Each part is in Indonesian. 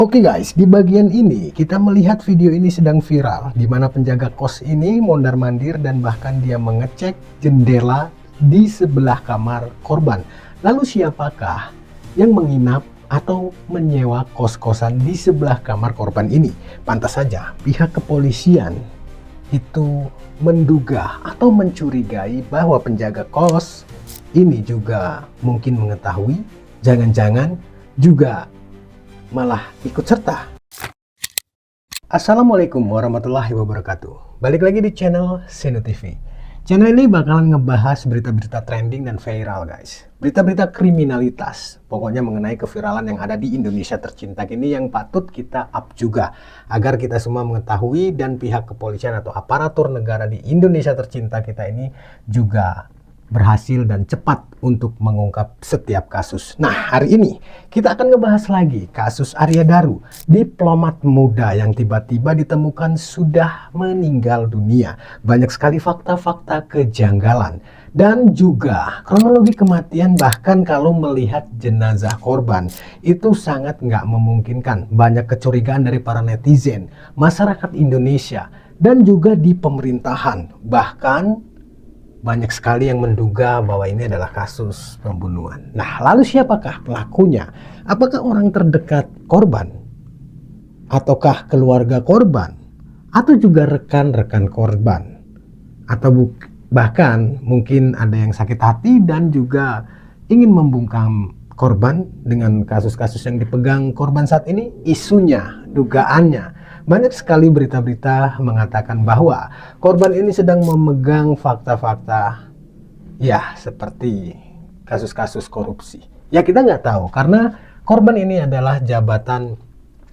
Oke guys, di bagian ini kita melihat video ini sedang viral, di mana penjaga kos ini mondar-mandir dan bahkan dia mengecek jendela di sebelah kamar korban. Lalu siapakah yang menginap atau menyewa kos-kosan di sebelah kamar korban ini? Pantas saja pihak kepolisian itu menduga atau mencurigai bahwa penjaga kos ini juga mungkin mengetahui, jangan-jangan juga malah ikut serta. Assalamualaikum warahmatullahi wabarakatuh. Balik lagi di channel Seno TV. Channel ini bakalan ngebahas berita-berita trending dan viral guys. Berita-berita kriminalitas. Pokoknya mengenai keviralan yang ada di Indonesia tercinta ini yang patut kita up juga. Agar kita semua mengetahui dan pihak kepolisian atau aparatur negara di Indonesia tercinta kita ini juga berhasil dan cepat untuk mengungkap setiap kasus. Nah, hari ini kita akan ngebahas lagi kasus Arya Daru, diplomat muda yang tiba-tiba ditemukan sudah meninggal dunia. Banyak sekali fakta-fakta kejanggalan dan juga kronologi kematian, bahkan kalau melihat jenazah korban itu sangat nggak memungkinkan. Banyak kecurigaan dari para netizen, masyarakat Indonesia, dan juga di pemerintahan. Bahkan banyak sekali yang menduga bahwa ini adalah kasus pembunuhan. Nah, lalu siapakah pelakunya? Apakah orang terdekat korban? Ataukah keluarga korban? Atau juga rekan-rekan korban? Atau bahkan mungkin ada yang sakit hati dan juga ingin membungkam korban dengan kasus-kasus yang dipegang korban saat ini? Isunya, dugaannya, banyak sekali berita-berita mengatakan bahwa korban ini sedang memegang fakta-fakta ya seperti kasus-kasus korupsi. Ya kita nggak tahu karena korban ini adalah jabatan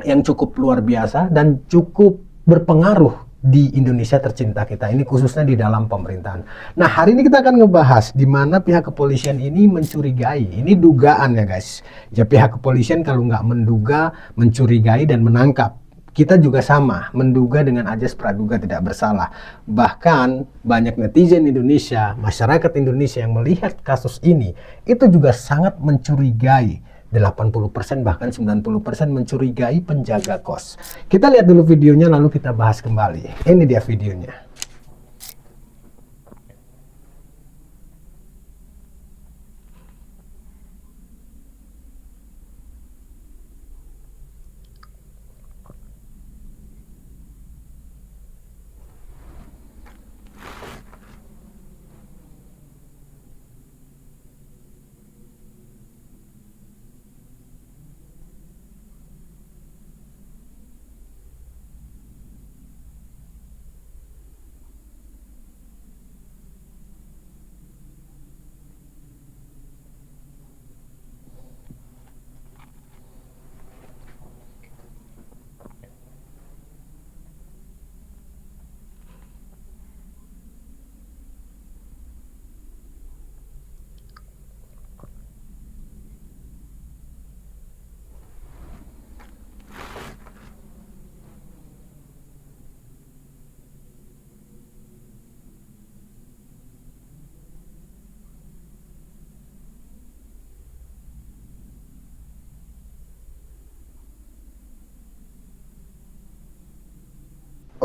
yang cukup luar biasa dan cukup berpengaruh di Indonesia tercinta kita ini, khususnya di dalam pemerintahan. Nah, hari ini kita akan ngebahas di mana pihak kepolisian ini mencurigai, ini dugaan ya guys. Ya pihak kepolisian kalau nggak menduga, mencurigai dan menangkap. Kita juga sama, menduga dengan ajas praduga tidak bersalah. Bahkan banyak netizen Indonesia, masyarakat Indonesia yang melihat kasus ini, itu juga sangat mencurigai. 80% bahkan 90% mencurigai penjaga kos. Kita lihat dulu videonya lalu kita bahas kembali. Ini dia videonya.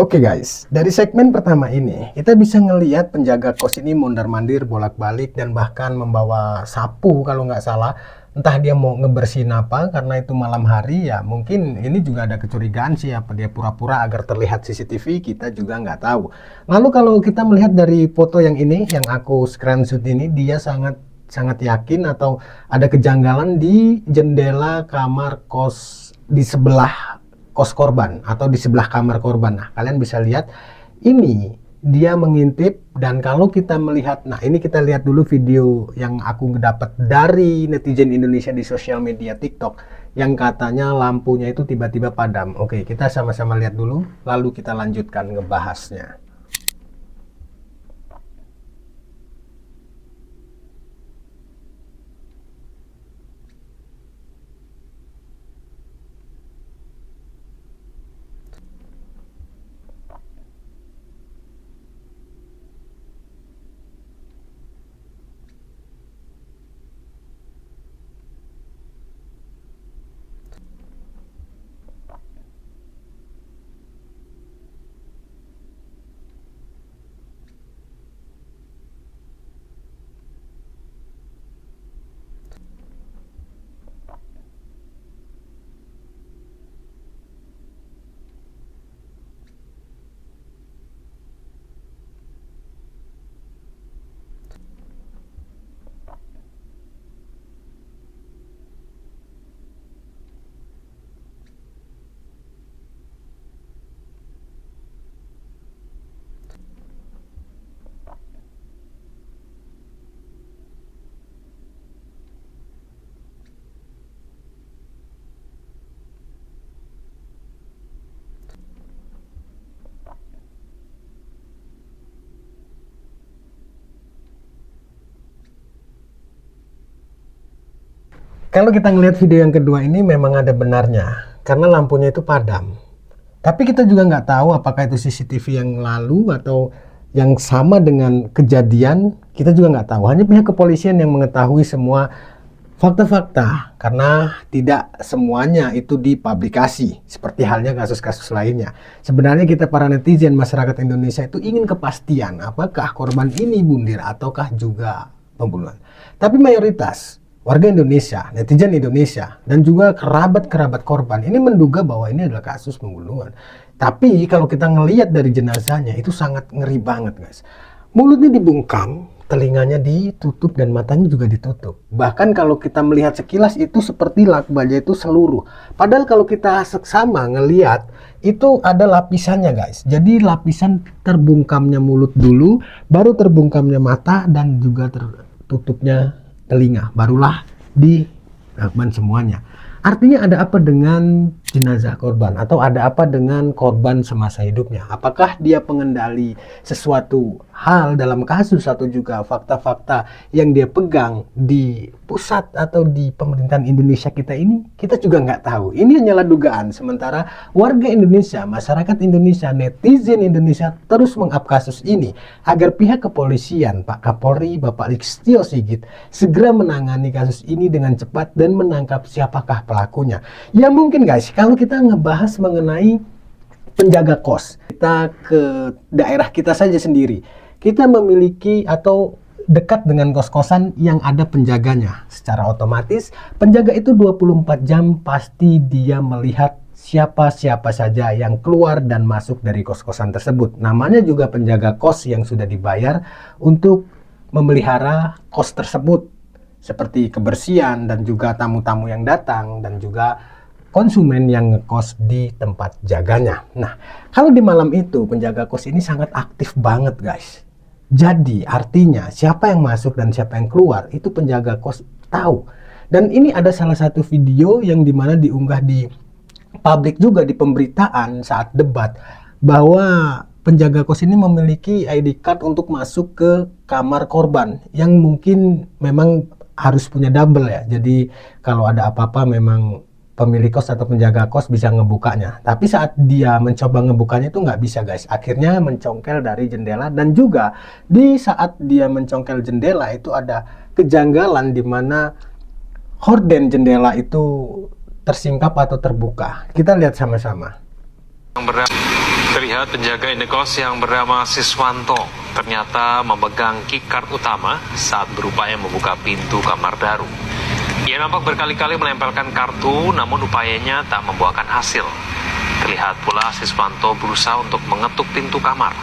Oke guys, dari segmen pertama ini kita bisa ngelihat penjaga kos ini mondar-mandir bolak-balik dan bahkan membawa sapu kalau nggak salah. Entah dia mau ngebersihin apa karena itu malam hari ya, mungkin ini juga ada kecurigaan sih apa dia pura-pura agar terlihat CCTV, kita juga nggak tahu. Lalu kalau kita melihat dari foto yang ini yang aku screenshot ini, dia sangat sangat yakin atau ada kejanggalan di jendela kamar kos di sebelah kos korban atau di sebelah kamar korban. Nah, kalian bisa lihat ini dia mengintip, dan kalau kita melihat, nah ini kita lihat dulu video yang aku dapat dari netizen Indonesia di sosial media TikTok yang katanya lampunya itu tiba-tiba padam. Oke, kita sama-sama lihat dulu lalu kita lanjutkan ngebahasnya. Kalau kita ngelihat video yang kedua ini memang ada benarnya, karena lampunya itu padam. Tapi kita juga nggak tahu apakah itu CCTV yang lalu atau yang sama dengan kejadian, kita juga nggak tahu. Hanya pihak kepolisian yang mengetahui semua fakta-fakta, karena tidak semuanya itu dipublikasi, seperti halnya kasus-kasus lainnya. Sebenarnya kita para netizen masyarakat Indonesia itu ingin kepastian apakah korban ini bunuh ataukah juga pembunuhan. Tapi mayoritas warga Indonesia, netizen Indonesia, dan juga kerabat-kerabat korban ini menduga bahwa ini adalah kasus pembunuhan. Tapi kalau kita ngelihat dari jenazahnya itu sangat ngeri banget, guys. Mulutnya dibungkam, telinganya ditutup, dan matanya juga ditutup. Bahkan kalau kita melihat sekilas itu seperti baja itu seluruh. Padahal kalau kita seksama ngelihat itu ada lapisannya, guys. Jadi lapisan terbungkamnya mulut dulu, baru terbungkamnya mata, dan juga tertutupnya telinga, barulah dilakban semuanya. Artinya ada apa dengan jenazah korban, atau ada apa dengan korban semasa hidupnya? Apakah dia pengendali sesuatu hal dalam kasus atau juga fakta-fakta yang dia pegang di pusat atau di pemerintahan Indonesia kita ini? Kita juga nggak tahu. Ini hanyalah dugaan. Sementara warga Indonesia, masyarakat Indonesia, netizen Indonesia terus mengap kasus ini agar pihak kepolisian, Pak Kapolri, Bapak Listio Sigit segera menangani kasus ini dengan cepat dan menangkap siapakah pelakunya. Ya mungkin guys, kalau kita ngebahas mengenai penjaga kos, kita ke daerah kita saja sendiri, kita memiliki atau dekat dengan kos-kosan yang ada penjaganya. Secara otomatis penjaga itu 24 jam pasti dia melihat siapa-siapa saja yang keluar dan masuk dari kos-kosan tersebut. Namanya juga penjaga kos yang sudah dibayar untuk memelihara kos tersebut, seperti kebersihan dan juga tamu-tamu yang datang dan juga konsumen yang ngekos di tempat jaganya. Nah, kalau di malam itu penjaga kos ini sangat aktif banget, guys. Jadi artinya siapa yang masuk dan siapa yang keluar itu penjaga kos tahu. Dan ini ada salah satu video yang dimana diunggah di publik juga di pemberitaan saat debat, bahwa penjaga kos ini memiliki ID card untuk masuk ke kamar korban yang mungkin memang harus punya double ya. Jadi kalau ada apa-apa memang pemilik kos atau penjaga kos bisa ngebukanya. Tapi saat dia mencoba ngebukanya itu nggak bisa, guys. Akhirnya mencongkel dari jendela, dan juga di saat dia mencongkel jendela itu ada kejanggalan di mana horden jendela itu tersingkap atau terbuka. Kita lihat sama-sama. Terlihat penjaga indekos yang bernama Siswanto ternyata memegang keycard utama saat berupaya membuka pintu kamar daru. Ia nampak berkali-kali melempelkan kartu, namun upayanya tak membuahkan hasil. Terlihat pula Siswanto berusaha untuk mengetuk pintu kamar.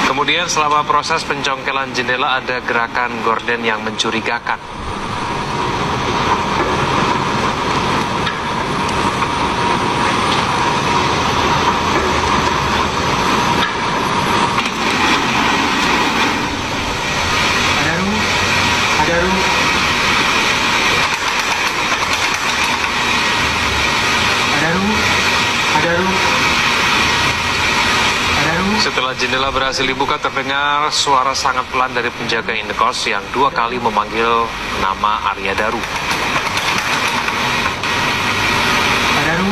Kemudian selama proses pencongkelan jendela ada gerakan gorden yang mencurigakan. Setelah jendela berhasil dibuka, terdengar suara sangat pelan dari penjaga indekos yang 2 kali memanggil nama Arya Daru. Daru.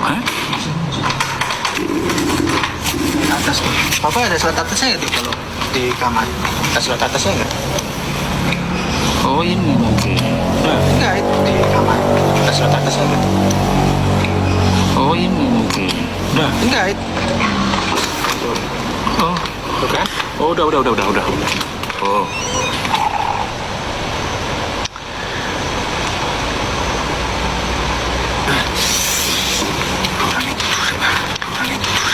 Hah? Atas tuh. Papa ada surat atasnya nggak tuh kalau di kamar? Ada surat atasnya nggak? Oh ini mungkin. Nah, enggak itu di kamar. Ada surat atasnya nggak? Oh ini mungkin. Nah, enggak itu. Oh, Tuh kan? oh udah. Oh.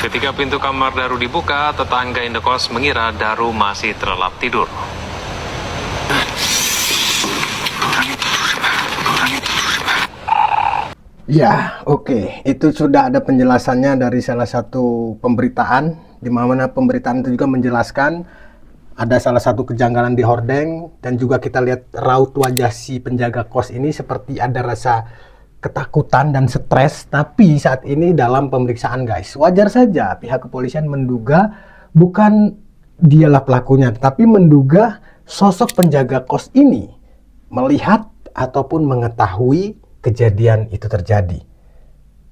Ketika pintu kamar Daru dibuka, tetangga indekos mengira Daru masih terlelap tidur. Ya, oke. Itu sudah ada penjelasannya dari salah satu pemberitaan, di mana pemberitaan itu juga menjelaskan ada salah satu kejanggalan di hordeng, dan juga kita lihat raut wajah si penjaga kos ini seperti ada rasa ketakutan dan stres. Tapi saat ini dalam pemeriksaan guys, wajar saja pihak kepolisian menduga bukan dialah pelakunya, tapi menduga sosok penjaga kos ini melihat ataupun mengetahui kejadian itu terjadi.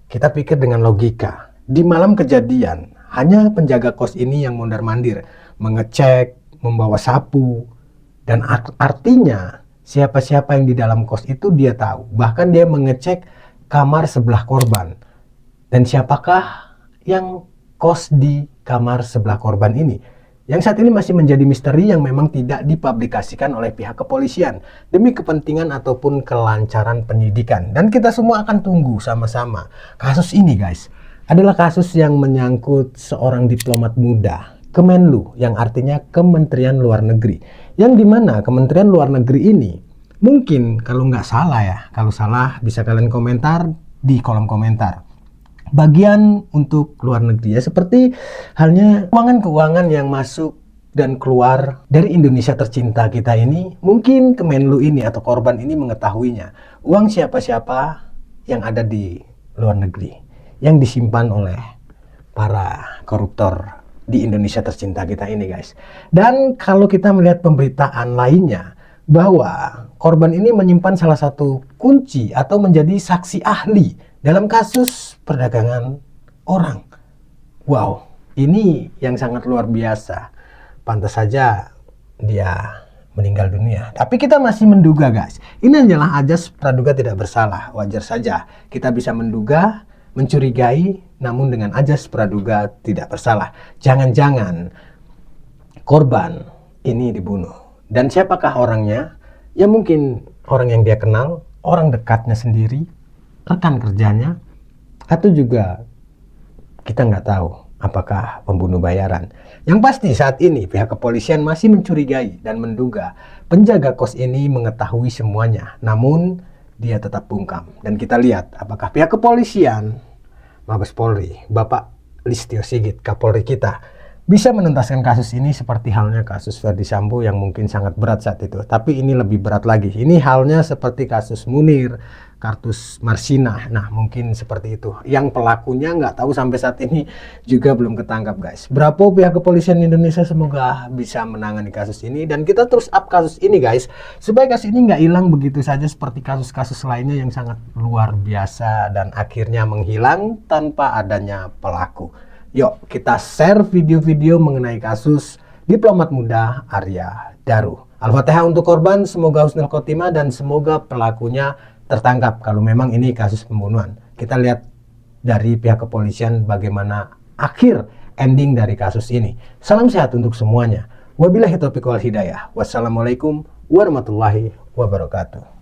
Kita pikir dengan logika, di malam kejadian hanya penjaga kos ini yang mondar-mandir mengecek, membawa sapu, dan artinya siapa-siapa yang di dalam kos itu dia tahu. Bahkan dia mengecek kamar sebelah korban. Dan siapakah yang kos di kamar sebelah korban ini? Yang saat ini masih menjadi misteri yang memang tidak dipublikasikan oleh pihak kepolisian demi kepentingan ataupun kelancaran penyidikan. Dan kita semua akan tunggu sama-sama. Kasus ini guys adalah kasus yang menyangkut seorang diplomat muda, Kemenlu, yang artinya Kementerian Luar Negeri, yang dimana Kementerian Luar Negeri ini mungkin, kalau nggak salah ya, kalau salah bisa kalian komentar di kolom komentar, bagian untuk luar negeri ya, seperti halnya keuangan-keuangan yang masuk dan keluar dari Indonesia tercinta kita ini. Mungkin Kemenlu ini atau korban ini mengetahuinya uang siapa-siapa yang ada di luar negeri yang disimpan oleh para koruptor di Indonesia tercinta kita ini guys. Dan kalau kita melihat pemberitaan lainnya bahwa korban ini menyimpan salah satu kunci atau menjadi saksi ahli dalam kasus perdagangan orang. Wow, ini yang sangat luar biasa. Pantas saja dia meninggal dunia. Tapi kita masih menduga guys, ini hanyalah ajas praduga tidak bersalah. Wajar saja kita bisa menduga, mencurigai, namun dengan ajas praduga tidak bersalah. Jangan-jangan korban ini dibunuh. Dan siapakah orangnya? Ya mungkin orang yang dia kenal, orang dekatnya sendiri, rekan kerjanya, atau juga kita nggak tahu apakah pembunuh bayaran. Yang pasti saat ini pihak kepolisian masih mencurigai dan menduga penjaga kos ini mengetahui semuanya, namun dia tetap bungkam. Dan kita lihat apakah pihak kepolisian, Mabes Polri, Bapak Listio Sigit, Kapolri kita, bisa menuntaskan kasus ini seperti halnya kasus Ferdy Sambo yang mungkin sangat berat saat itu. Tapi ini lebih berat lagi. Ini halnya seperti kasus Munir, Kartus Marsinah. Nah, mungkin seperti itu. Yang pelakunya nggak tahu sampai saat ini juga belum ketangkap guys. Berapa pihak kepolisian Indonesia semoga bisa menangani kasus ini. Dan kita terus up kasus ini guys, supaya kasus ini nggak hilang begitu saja seperti kasus-kasus lainnya yang sangat luar biasa dan akhirnya menghilang tanpa adanya pelaku. Yuk kita share video-video mengenai kasus diplomat muda Arya Daru. Al-Fatihah untuk korban, semoga husnul khotimah dan semoga pelakunya tertangkap kalau memang ini kasus pembunuhan. Kita lihat dari pihak kepolisian bagaimana akhir ending dari kasus ini. Salam sehat untuk semuanya. Wabillahi taufiq wal hidayah. Wassalamualaikum warahmatullahi wabarakatuh.